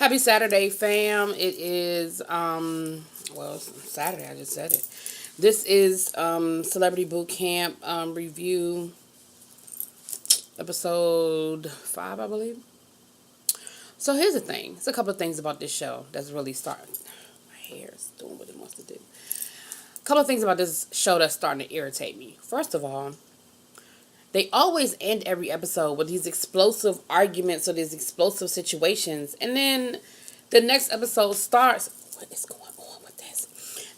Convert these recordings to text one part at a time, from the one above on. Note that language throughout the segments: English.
Happy Saturday, fam. It is well, it's Saturday, I just said it. This is Celebrity Boot Camp review episode 5, I believe. So here's the thing. There's a couple of things about this show that's really starting. My hair is doing what it wants to do. A couple of things about this show that's starting to irritate me. First of all, they always end every episode with these explosive arguments or these explosive situations. And then the next episode starts. What is going on with this?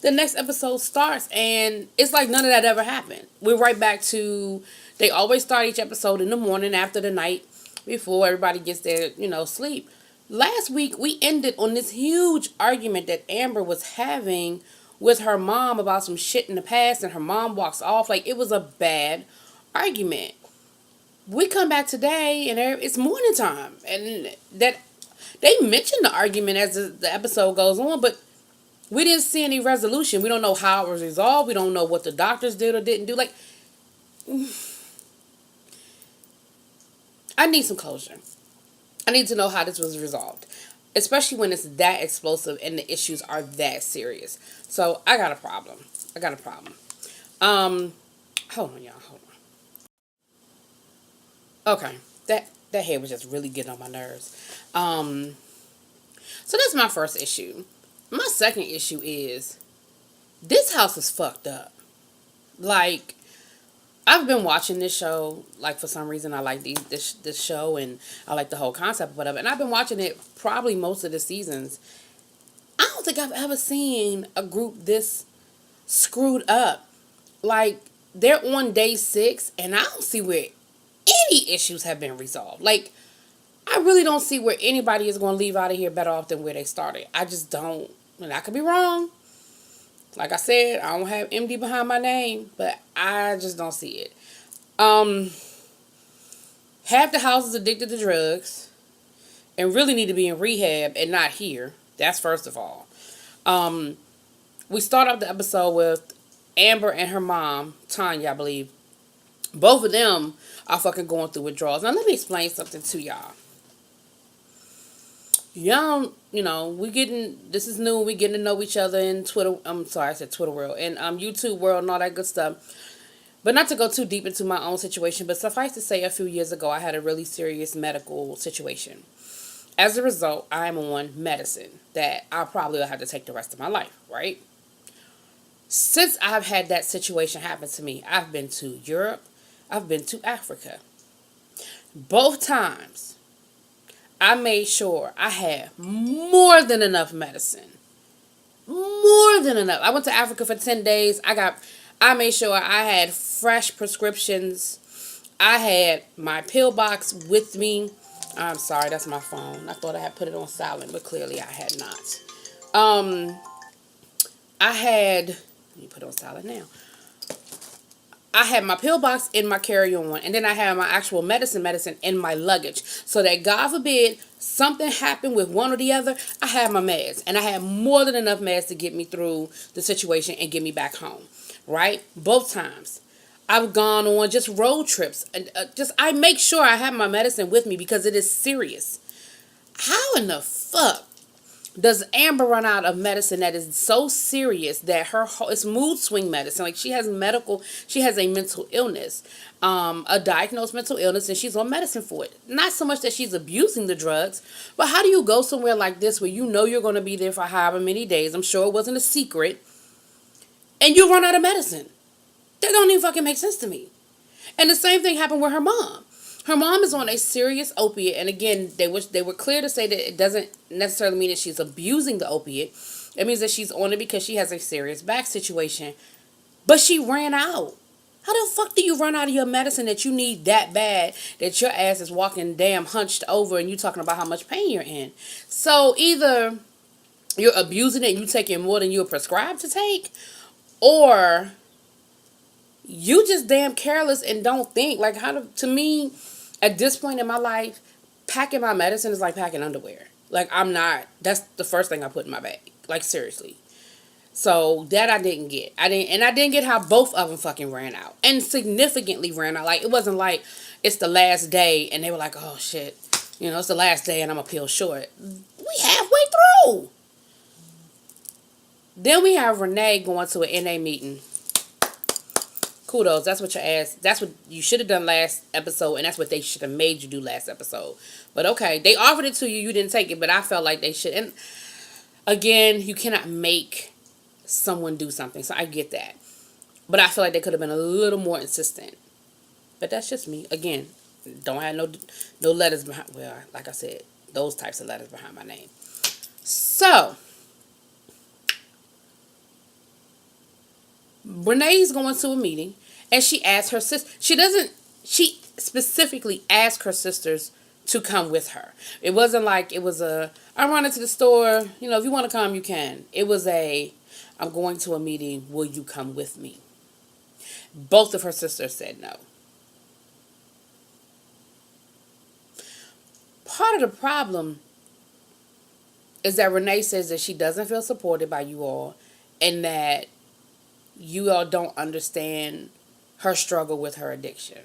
The next episode starts and it's like none of that ever happened. We're right back to, they always start each episode in the morning after the night before everybody gets their, sleep. Last week we ended on this huge argument that Amber was having with her mom about some shit in the past, and her mom walks off. Like, it was a bad argument. We come back today and it's morning time, and that they mentioned the argument as the episode goes on, but we didn't see any resolution. We don't know how it was resolved. We don't know what the doctors did or didn't do. Like, I need some closure. I need to know how this was resolved, especially when it's that explosive and the issues are that serious. So I got a problem. Hold on, y'all. Hold on. Okay, that hair was just really getting on my nerves. So that's my first issue. My second issue is this house is fucked up. Like, I've been watching this show, like, for some reason I like this show, and I like the whole concept of whatever, and I've been watching it probably most of the seasons. I don't think I've ever seen a group this screwed up. Like, they're on day 6, and I don't see where any issues have been resolved. Like, I really don't see where anybody is going to leave out of here better off than where they started. I just don't. And I could be wrong. Like I said, I don't have MD behind my name, but I just don't see it. Half the house is addicted to drugs and really need to be in rehab and not here. That's first of all. We start off the episode with Amber and her mom, Tanya, I believe. Both of them are fucking going through withdrawals. Now, let me explain something to y'all. Y'all, this is new. We getting to know each other in Twitter. I'm sorry, I said Twitter world. And YouTube world and all that good stuff. But not to go too deep into my own situation, but suffice to say, a few years ago, I had a really serious medical situation. As a result, I'm on medicine that I probably will have to take the rest of my life, right? Since I've had that situation happen to me, I've been to Europe. I've been to Africa. Both times, I made sure I had more than enough medicine. More than enough. I went to Africa for 10 days. I made sure I had fresh prescriptions. I had my pill box with me. I'm sorry, that's my phone. I thought I had put it on silent, but clearly I had not. Let me put it on silent now. I had my pill box in my carry-on, and then I had my actual medicine in my luggage. So that, God forbid, something happened with one or the other, I had my meds. And I had more than enough meds to get me through the situation and get me back home. Right? Both times. I've gone on just road trips. And I make sure I have my medicine with me because it is serious. How in the fuck does Amber run out of medicine that is so serious that it's mood swing medicine? Like, she has a mental illness, a diagnosed mental illness, and she's on medicine for it. Not so much that she's abusing the drugs, but how do you go somewhere like this where you know you're going to be there for however many days? I'm sure it wasn't a secret, and you run out of medicine. That don't even fucking make sense to me. And the same thing happened with her mom. Her mom is on a serious opiate, and again, they were clear to say that it doesn't necessarily mean that she's abusing the opiate. It means that she's on it because she has a serious back situation. But she ran out. How the fuck do you run out of your medicine that you need that bad that your ass is walking damn hunched over and you talking about how much pain you're in? So either you're abusing it and you taking more than you're prescribed to take, or you just damn careless and don't think. Like, to me, at this point in my life, packing my medicine is like packing underwear. Like, that's the first thing I put in my bag. Like, seriously. So, that I didn't get. I didn't get how both of them fucking ran out. And significantly ran out. Like, it wasn't like it's the last day and they were like, oh shit, it's the last day and I'm a pill short. We Woo! Then we have Renee going to an NA meeting. Kudos. That's what your ass. That's what you should have done last episode, and that's what they should have made you do last episode. But okay, they offered it to you. You didn't take it, but I felt like they should. And again, you cannot make someone do something, so I get that. But I feel like they could have been a little more insistent. But that's just me. Again, don't have no letters behind. Well, like I said, those types of letters behind my name. So Renee's going to a meeting, and she asks her sister. She specifically asked her sisters to come with her. It wasn't like it was I'm running to the store. You know, if you want to come, you can. It was I'm going to a meeting. Will you come with me? Both of her sisters said no. Part of the problem is that Renee says that she doesn't feel supported by you all, and that you all don't understand her struggle with her addiction.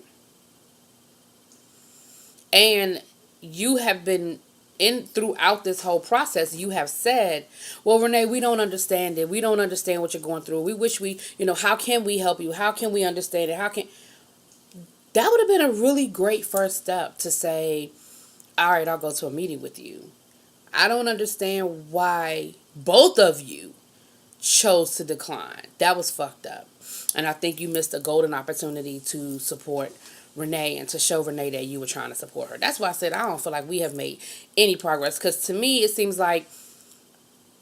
And you have been throughout this whole process, you have said, well, Renee, we don't understand it. We don't understand what you're going through. We wish how can we help you? How can we understand it? That would have been a really great first step to say, all right, I'll go to a meeting with you. I don't understand why both of you chose to decline. That was fucked up. And I think you missed a golden opportunity to support Renee and to show Renee that you were trying to support her. That's why I said I don't feel like we have made any progress. Because to me, it seems like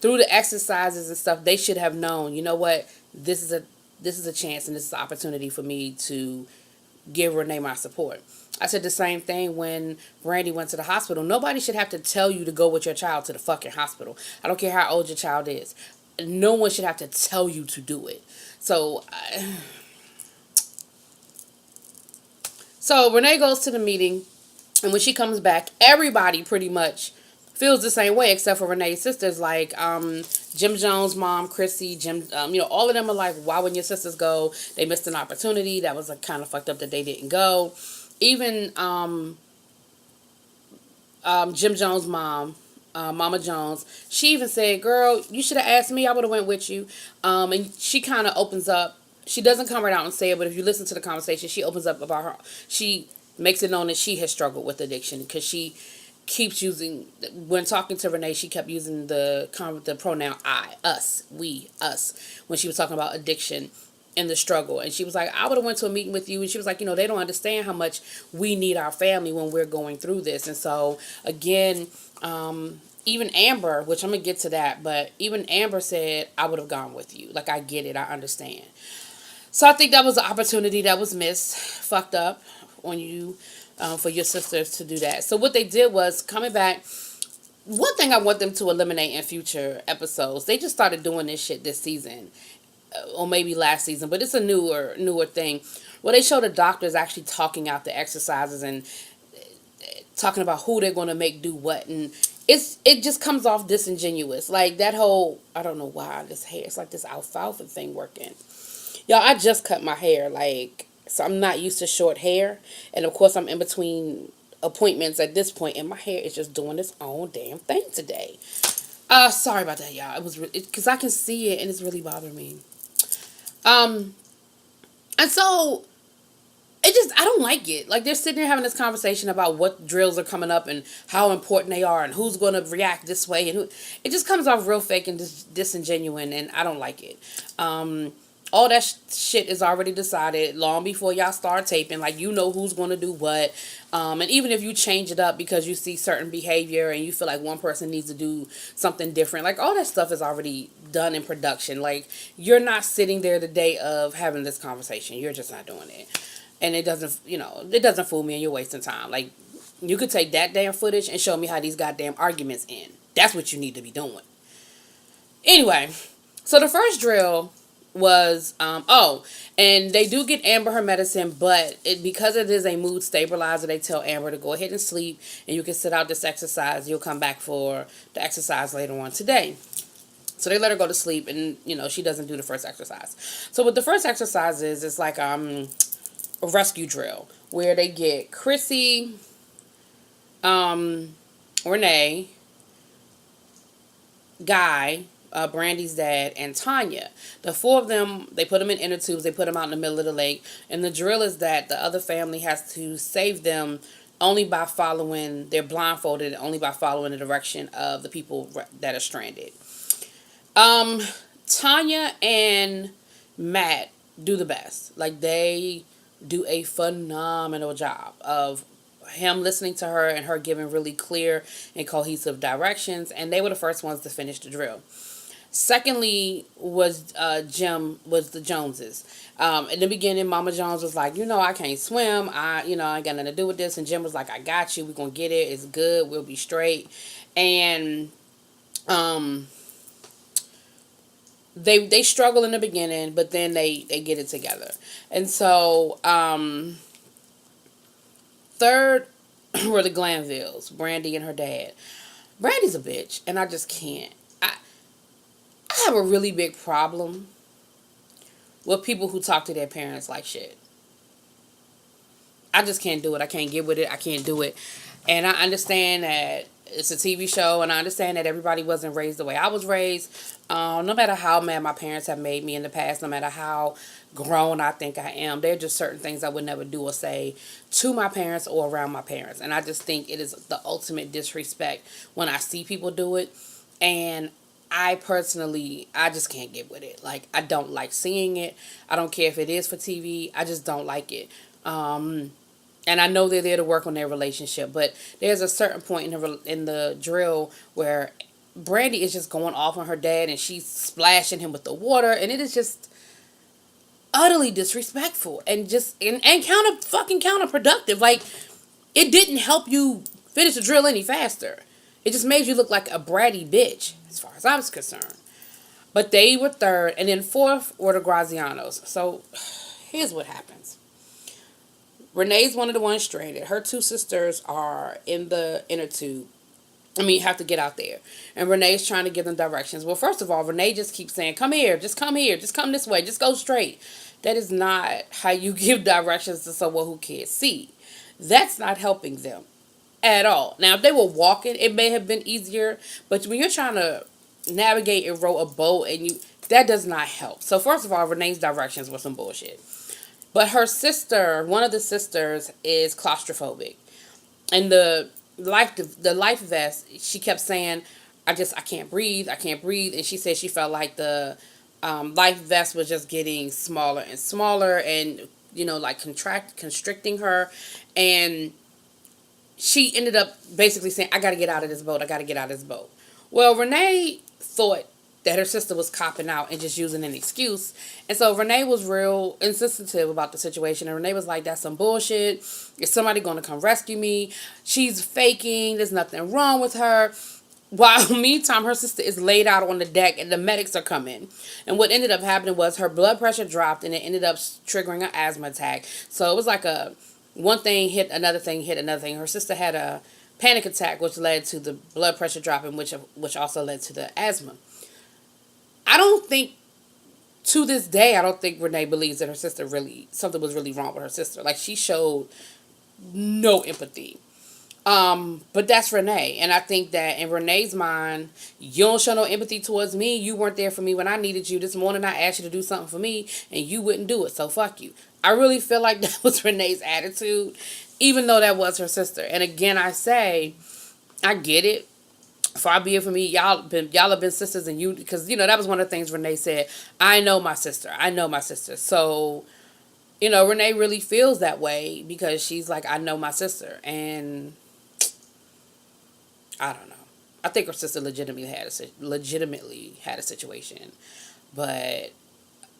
through the exercises and stuff, they should have known, you know what, this is a chance and this is an opportunity for me to give Renee my support. I said the same thing when Brandy went to the hospital. Nobody should have to tell you to go with your child to the fucking hospital. I don't care how old your child is. No one should have to tell you to do it. So Renee goes to the meeting, and when she comes back, everybody pretty much feels the same way except for Renee's sisters. Like Jim Jones' mom, Chrissy, Jim, all of them are like, why wouldn't your sisters go? They missed an opportunity. That was kind of fucked up that they didn't go. Even Jim Jones' mom, Mama Jones, she even said, girl, you should have asked me. I would have went with you. And she kind of opens up. She doesn't come right out and say it, but if you listen to the conversation, she opens up about her. She makes it known that she has struggled with addiction because she keeps using, when talking to Renee, she kept using the pronoun I, us, we, us, when she was talking about addiction and the struggle. And she was like, I would have went to a meeting with you. And she was like, they don't understand how much we need our family when we're going through this. And so, again, even Amber, which I'm going to get to that, but even Amber said, I would have gone with you. Like, I get it. I understand. So I think that was an opportunity that was missed, fucked up on you, for your sisters to do that. So what they did was, coming back, one thing I want them to eliminate in future episodes, they just started doing this shit this season, or maybe last season, but it's a newer thing, where they show the doctors actually talking out the exercises and talking about who they're going to make do what, and it just comes off disingenuous. Like that whole, I don't know why this hair, it's like this alfalfa thing working. Y'all, I just cut my hair, so I'm not used to short hair. And, of course, I'm in between appointments at this point, and my hair is just doing its own damn thing today. Sorry about that, y'all. It was because I can see it, and it's really bothering me. And so, I don't like it. Like, they're sitting there having this conversation about what drills are coming up and how important they are and who's going to react this way. And it just comes off real fake and disingenuous, and I don't like it. All that shit is already decided long before y'all start taping. Like, who's going to do what. And even if you change it up because you see certain behavior and you feel like one person needs to do something different, like, all that stuff is already done in production. Like, you're not sitting there the day of having this conversation. You're just not doing it. And it doesn't fool me, and you're wasting time. Like, you could take that damn footage and show me how these goddamn arguments end. That's what you need to be doing. Anyway, so the first drill was, and they do get Amber her medicine, but because it is a mood stabilizer, they tell Amber to go ahead and sleep, and you can sit out this exercise. You'll come back for the exercise later on today. So they let her go to sleep, and, she doesn't do the first exercise. So what the first exercise is, it's like a rescue drill, where they get Chrissy, Renee, Guy, Brandy's dad, and Tanya. The four of them, they put them in inner tubes. They put them out in the middle of the lake. And the drill is that the other family has to save them only by following, they're blindfolded, only by following the direction of the people that are stranded. Um, Tanya and Matt do the best. Like, they do a phenomenal job of him listening to her and her giving really clear and cohesive directions. And they were the first ones to finish the drill. Secondly, was the Joneses. In the beginning, Mama Jones was like, I can't swim. I ain't got nothing to do with this. And Jim was like, I got you. We're gonna get it. It's good. We'll be straight. And um, they struggle in the beginning, but then they get it together. And so third were the Glanvilles, Brandy and her dad. Brandy's a bitch, and I just can't. I have a really big problem with people who talk to their parents like shit. I just can't do it. I can't get with it. I can't do it. And I understand that it's a TV show, and I understand that everybody wasn't raised the way I was raised. No matter how mad my parents have made me in the past, no matter how grown I think I am, there are just certain things I would never do or say to my parents or around my parents. And I just think it is the ultimate disrespect when I see people do it. And I personally, I just can't get with it. Like, I don't like seeing it. I don't care if it is for TV. I just don't like it. And I know they're there to work on their relationship, but there's a certain point in the drill where Brandy is just going off on her dad, and she's splashing him with the water, and it is just utterly disrespectful and just and counterproductive. Like, it didn't help you finish the drill any faster. It just made you look like a bratty bitch, as far as I was concerned. But they were third, and then fourth were the Grazianos. So here's what happens. Renee's one of the ones stranded. Her two sisters are in the inner tube. You have to get out there. And Renee's trying to give them directions. Well, first of all, Renee just keeps saying, come here, just come this way, just go straight. That is not how you give directions to someone who can't see. That's not helping them at all. Now, if they were walking, it may have been easier. But when you're trying to navigate and row a boat, that does not help. So first of all, Renee's directions were some bullshit. But her sister, one of the sisters, is claustrophobic. And the life vest, she kept saying, I can't breathe. And she said she felt like the life vest was just getting smaller and smaller and, like constricting her. And she ended up basically saying, I got to get out of this boat. Well, Renee thought that her sister was copping out and just using an excuse. And so Renee was real insensitive about the situation. And Renee was like, that's some bullshit. Is somebody going to come rescue me? She's faking. There's nothing wrong with her. While meantime, her sister is laid out on the deck and the medics are coming. And what ended up happening was her blood pressure dropped and it ended up triggering an asthma attack. So it was like one thing hit another thing hit another thing. Her sister had a panic attack, which led to the blood pressure dropping, which also led to the asthma. To this day, I don't think Renee believes that her sister something was really wrong with her sister. Like, she showed no empathy. But that's Renee. And I think that in Renee's mind, you don't show no empathy towards me. You weren't there for me when I needed you. This morning I asked you to do something for me and you wouldn't do it. So fuck you. I really feel like that was Renee's attitude, even though that was her sister. And again, I say, I get it. Far be it for me, y'all have been sisters, and because that was one of the things Renee said. I know my sister. So, Renee really feels that way because she's like, I know my sister, and I don't know. I think her sister legitimately had a situation, but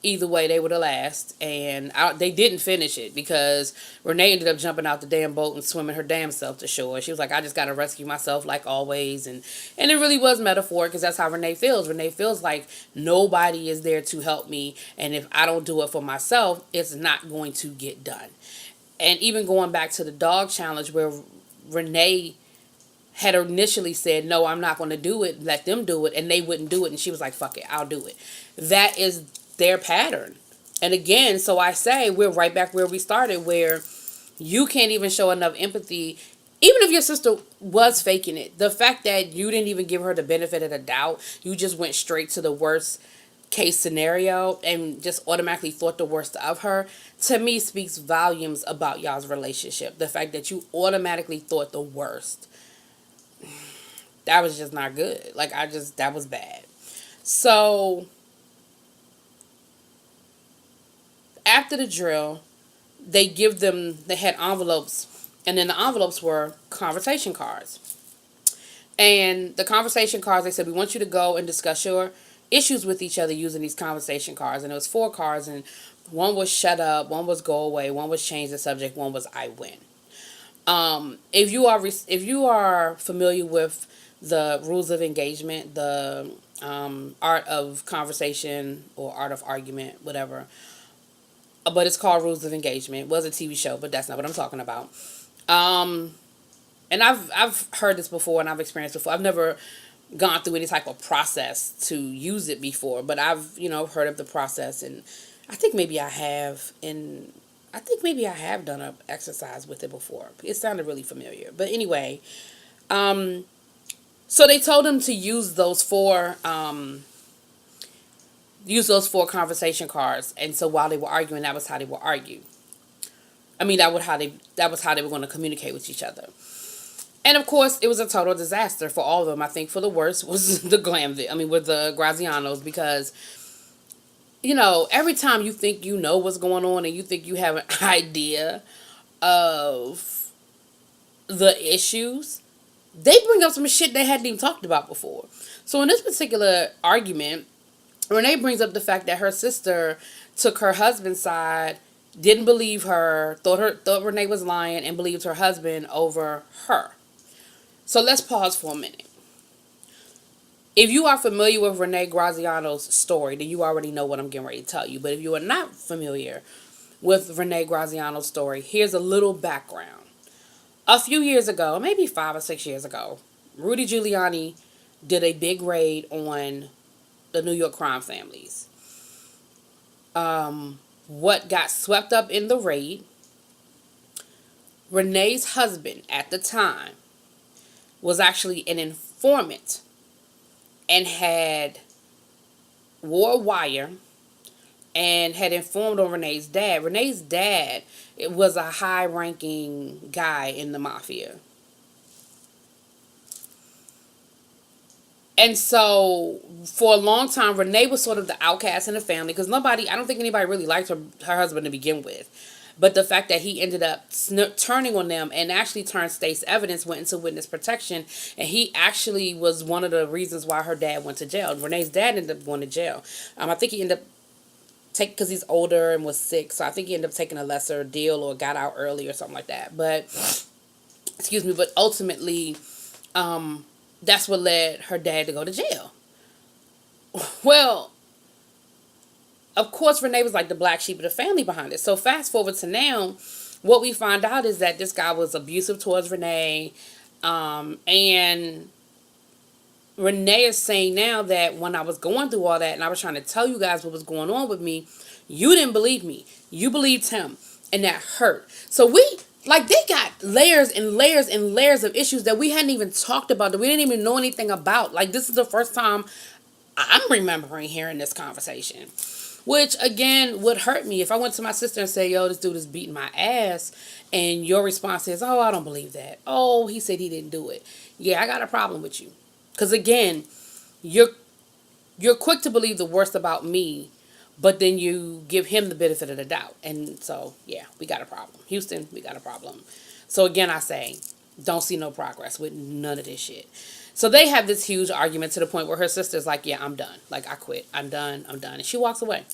either way, they were the last, and they didn't finish it because Renee ended up jumping out the damn boat and swimming her damn self to shore. She was like, I just got to rescue myself like always, and it really was metaphor because that's how Renee feels. Renee feels like nobody is there to help me, and if I don't do it for myself, it's not going to get done. And even going back to the dog challenge where Renee had initially said, no, I'm not going to do it, let them do it, and they wouldn't do it, and she was like, fuck it, I'll do it. That is their pattern. And again, so I say we're right back where we started, where you can't even show enough empathy. even if your sister was faking it, the fact that you didn't even give her the benefit of the doubt, you just went straight to the worst case scenario and just automatically thought the worst of her, to me speaks volumes about y'all's relationship. The fact that you automatically thought the worst, that was just not good. Like, that was bad. So after the drill, they had envelopes, and then the envelopes were conversation cards. And the conversation cards, they said, we want you to go and discuss your issues with each other using these conversation cards. And it was 4 cards, and one was shut up, one was go away, one was change the subject, one was I win. If you are familiar with the rules of engagement, the art of conversation or art of argument, whatever, but it's called Rules of Engagement. It was a TV show, but that's not what I'm talking about. And I've heard this before, and I've experienced before. I've never gone through any type of process to use it before, but I've heard of the process, and I think maybe I have, done an exercise with it before. It sounded really familiar, but anyway, so they told him to use those four conversation cards, and so while they were arguing, that was how they would argue. I mean, that was how they were going to communicate with each other. And of course, it was a total disaster for all of them. I think for the worst was with the Grazianos, because every time you think you know what's going on and you think you have an idea of the issues, they bring up some shit they hadn't even talked about before. So in this particular argument, Renee brings up the fact that her sister took her husband's side, didn't believe her, thought Renee was lying, and believed her husband over her. So let's pause for a minute. If you are familiar with Renee Graziano's story, then you already know what I'm getting ready to tell you. But if you are not familiar with Renee Graziano's story, here's a little background. A few years ago, maybe 5 or 6 years ago, Rudy Giuliani did a big raid on the New York crime families. What got swept up in the raid, Renee's husband at the time was actually an informant and wore a wire and had informed on Renee's dad. Renee's dad was a high-ranking guy in the mafia. And so, for a long time, Renee was sort of the outcast in the family, because I don't think anybody really liked her husband to begin with. But the fact that he ended up turning on them and actually turned state's evidence, went into witness protection, and he actually was one of the reasons why her dad went to jail. Renee's dad ended up going to jail. I think he ended up because he's older and was sick, so I think he ended up taking a lesser deal or got out early or something like that. But ultimately, that's what led her dad to go to jail. Well, of course, Renee was like the black sheep of the family behind it. So fast forward to now, what we find out is that this guy was abusive towards Renee. And Renee is saying now that when I was going through all that and I was trying to tell you guys what was going on with me, you didn't believe me. You believed him. And that hurt. So they got layers and layers and layers of issues that we hadn't even talked about, that we didn't even know anything about. Like, this is the first time I'm remembering hearing this conversation. Which, again, would hurt me if I went to my sister and said, yo, this dude is beating my ass. And your response is, oh, I don't believe that. Oh, he said he didn't do it. Yeah, I got a problem with you. Because, again, you're quick to believe the worst about me, but then you give him the benefit of the doubt. And so, yeah, we got a problem. Houston, we got a problem. So, again, I say, don't see no progress with none of this shit. So they have this huge argument to the point where her sister's like, yeah, I'm done. Like, I quit. I'm done. And she walks away.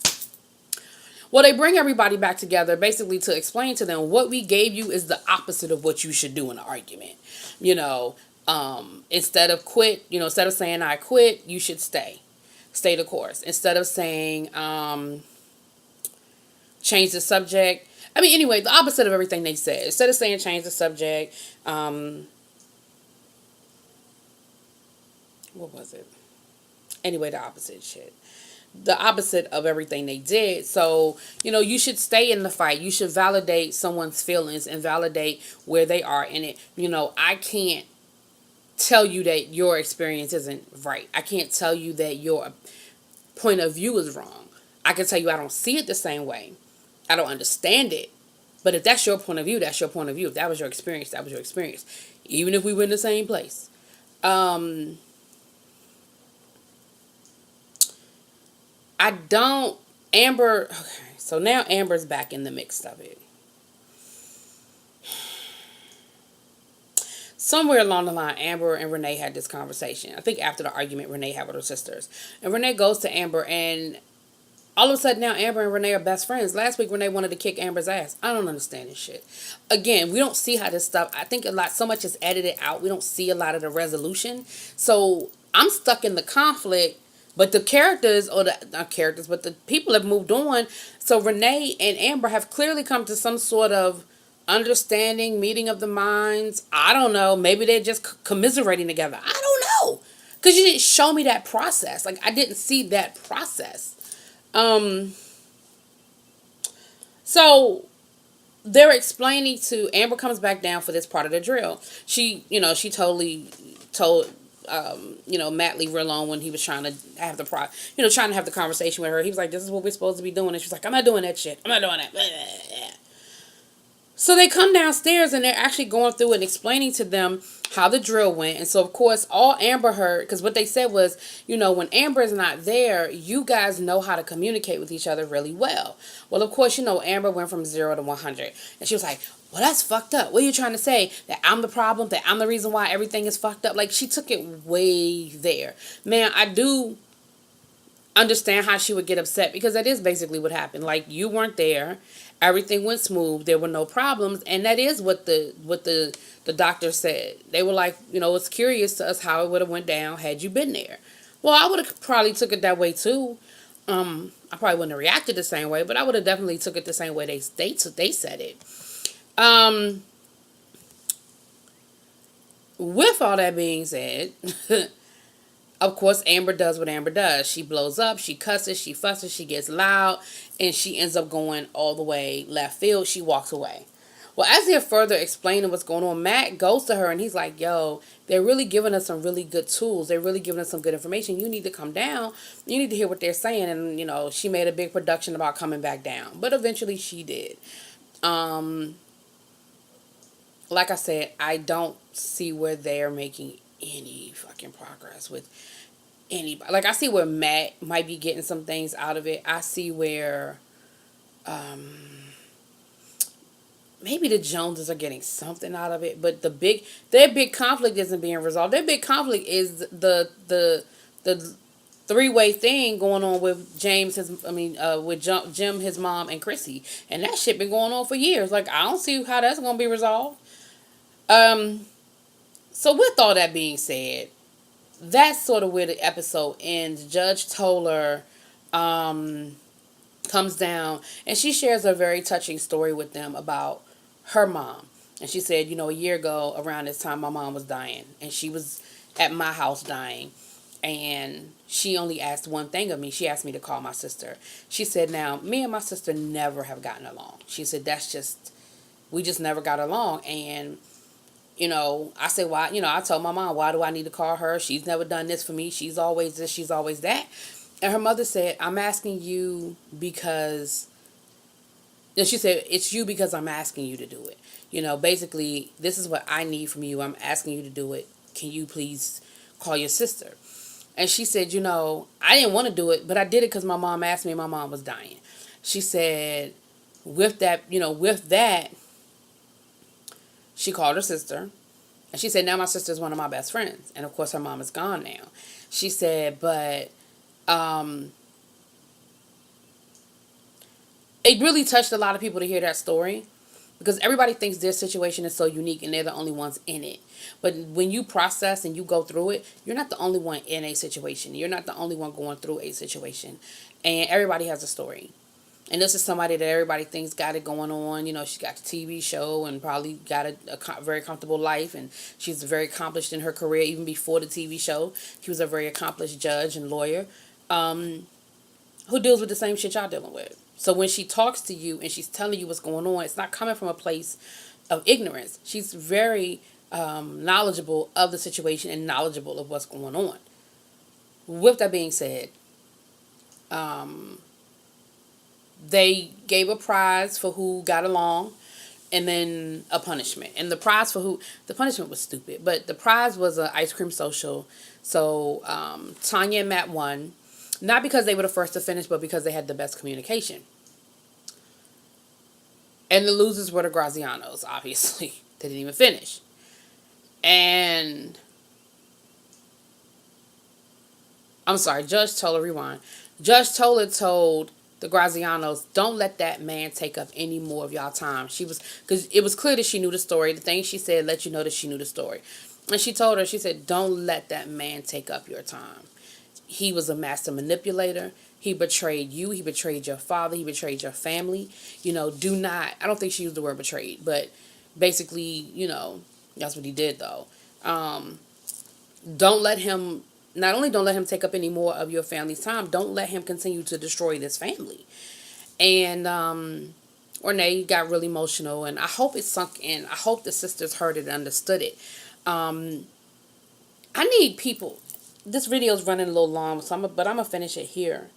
Well, they bring everybody back together basically to explain to them what we gave you is the opposite of what you should do in an argument. Instead of saying I quit, you should stay the course. Instead of saying change the subject. Anyway, the opposite of everything they said. Instead of saying change the subject, what was it? Anyway, the opposite shit. the opposite of everything they did. So, you should stay in the fight. You should validate someone's feelings and validate where they are in it. I can't tell you that your experience isn't right. I can't tell you that your point of view is wrong. I can tell you I don't see it the same way. I don't understand it. But if that's your point of view, that's your point of view. If that was your experience, that was your experience. Even if we were in the same place. Um, I don't. Amber. Okay, so now Amber's back in the mix of it. Somewhere along the line, Amber and Renee had this conversation. I think after the argument Renee had with her sisters. And Renee goes to Amber, and all of a sudden now Amber and Renee are best friends. Last week Renee wanted to kick Amber's ass. I don't understand this shit. Again, we don't see how this stuff, I think so much is edited out. We don't see a lot of the resolution. So I'm stuck in the conflict, but the characters, or the not characters, but the people have moved on. So Renee and Amber have clearly come to some sort of understanding, meeting of the minds. I don't know. Maybe they're just commiserating together. I don't know. Because you didn't show me that process. Like, I didn't see that process. Um, so they're explaining to Amber comes back down for this part of the drill. She totally told Matt leave her alone when he was trying to have trying to have the conversation with her. He was like, "This is what we're supposed to be doing," and she's like, "I'm not doing that shit. I'm not doing that." So they come downstairs and they're actually going through and explaining to them how the drill went. And so, of course, all Amber heard, because what they said was, when Amber is not there, you guys know how to communicate with each other really well. Well, of course, Amber went from 0 to 100. And she was like, well, that's fucked up. What are you trying to say? That I'm the problem? That I'm the reason why everything is fucked up? Like, she took it way there. Man, I do understand how she would get upset, because that is basically what happened. Like, you weren't there, everything went smooth, there were no problems, and that is what the doctor said. They were like, it's curious to us how it would have went down had you been there. Well, I would have probably took it that way too. I probably wouldn't have reacted the same way, but I would have definitely took it the same way they said it. With all that being said, of course, Amber does what Amber does. She blows up, she cusses, she fusses, she gets loud, and she ends up going all the way left field. She walks away. Well, as they're further explaining what's going on, Matt goes to her and he's like, yo, they're really giving us some really good tools. They're really giving us some good information. You need to come down. You need to hear what they're saying. And, she made a big production about coming back down. But eventually she did. Like I said, I don't see where they're making any fucking progress with anybody. Like, I see where Matt might be getting some things out of it. I see where maybe the Joneses are getting something out of it, but their big conflict isn't being resolved. Their big conflict is the three-way thing going on with Jim, his mom, and Chrissy, and that shit been going on for years. Like, I don't see how that's gonna be resolved. So with all that being said, that's sort of where the episode ends. Judge Toller comes down and she shares a very touching story with them about her mom. And she said, a year ago around this time, my mom was dying. And she was at my house dying. And she only asked one thing of me. She asked me to call my sister. She said, now, me and my sister never have gotten along. She said, we just never got along. And I said, why? I told my mom, why do I need to call her? She's never done this for me. She's always this, she's always that. And her mother said, I'm asking you because, and she said, it's you because I'm asking you to do it. Basically, this is what I need from you. I'm asking you to do it. Can you please call your sister? And she said, I didn't want to do it, but I did it because my mom asked me and my mom was dying. She said, with that, she called her sister. And she said, now my sister is one of my best friends. And of course, her mom is gone now. She said, but it really touched a lot of people to hear that story, because everybody thinks their situation is so unique and they're the only ones in it. But when you process and you go through it, you're not the only one in a situation. You're not the only one going through a situation. And everybody has a story. And this is somebody that everybody thinks got it going on. She's got the TV show and probably got a very comfortable life. And she's very accomplished in her career even before the TV show. She was a very accomplished judge and lawyer. who deals with the same shit y'all dealing with. So when she talks to you and she's telling you what's going on, it's not coming from a place of ignorance. She's very knowledgeable of the situation and knowledgeable of what's going on. With that being said, they gave a prize for who got along and then a punishment. And the prize for who, the punishment was stupid, but the prize was an ice cream social. So Tanya and Matt won, not because they were the first to finish, but because they had the best communication. And the losers were the Grazianos, obviously. They didn't even finish. And I'm sorry, Judge Tola, rewind. Judge Tola told the Grazianos, don't let that man take up any more of y'all time. Because it was clear that she knew the story. The things she said let you know that she knew the story. And she told her, she said, don't let that man take up your time. He was a master manipulator. He betrayed you. He betrayed your father. He betrayed your family. Do not, I don't think she used the word betrayed, but basically, that's what he did though. Don't let him, not only don't let him take up any more of your family's time, don't let him continue to destroy this family. And Renee got really emotional, and I hope it sunk in. I hope the sisters heard it and understood it. I need people. This video is running a little long, but I'm gonna finish it here.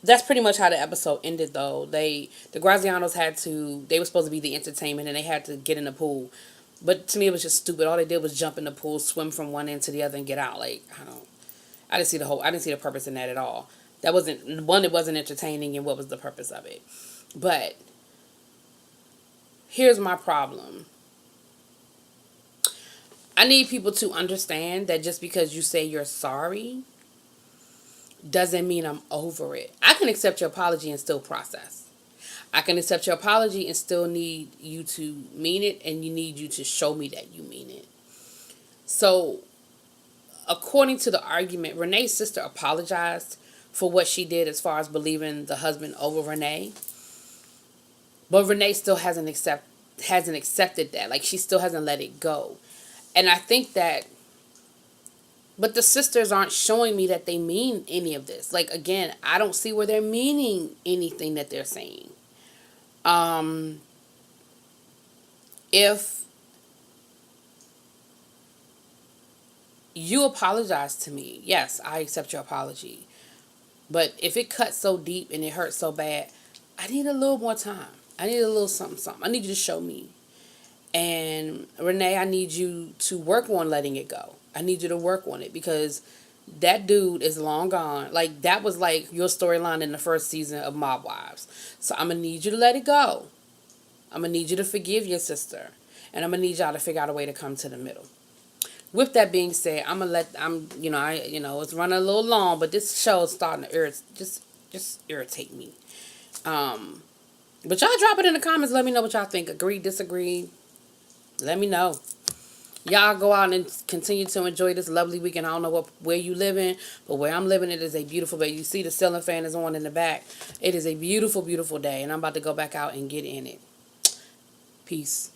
That's pretty much how the episode ended, though. The Grazianos they were supposed to be the entertainment, and they had to get in the pool. But to me, it was just stupid. All they did was jump in the pool, swim from one end to the other, and get out. Like, I didn't see the purpose in that at all. That wasn't, one, it wasn't entertaining, and what was the purpose of it? But here's my problem. I need people to understand that just because you say you're sorry doesn't mean I'm over it. I can accept your apology and still process. I can accept your apology and still need you to mean it, and need you to show me that you mean it. So, according to the argument, Renee's sister apologized for what she did as far as believing the husband over Renee. But Renee still hasn't accepted that. Like, she still hasn't let it go. And I think that, but the sisters aren't showing me that they mean any of this. Like, again, I don't see where they're meaning anything that they're saying. If you apologize to me, yes, I accept your apology. But if it cuts so deep and it hurts so bad, I need a little more time. I need a little something, something. I need you to show me. And Renee, I need you to work on letting it go. I need you to work on it, because that dude is long gone. Like, that was like your storyline in the first season of Mob Wives. So I'm going to need you to let it go. I'm going to need you to forgive your sister. And I'm going to need y'all to figure out a way to come to the middle. With that being said, it's running a little long, but this show is starting to just irritate me. But y'all drop it in the comments. Let me know what y'all think. Agree, disagree. Let me know. Y'all go out and continue to enjoy this lovely weekend. I don't know where you live in, but where I'm living, it is a beautiful day. You see the ceiling fan is on in the back. It is a beautiful, beautiful day, and I'm about to go back out and get in it. Peace.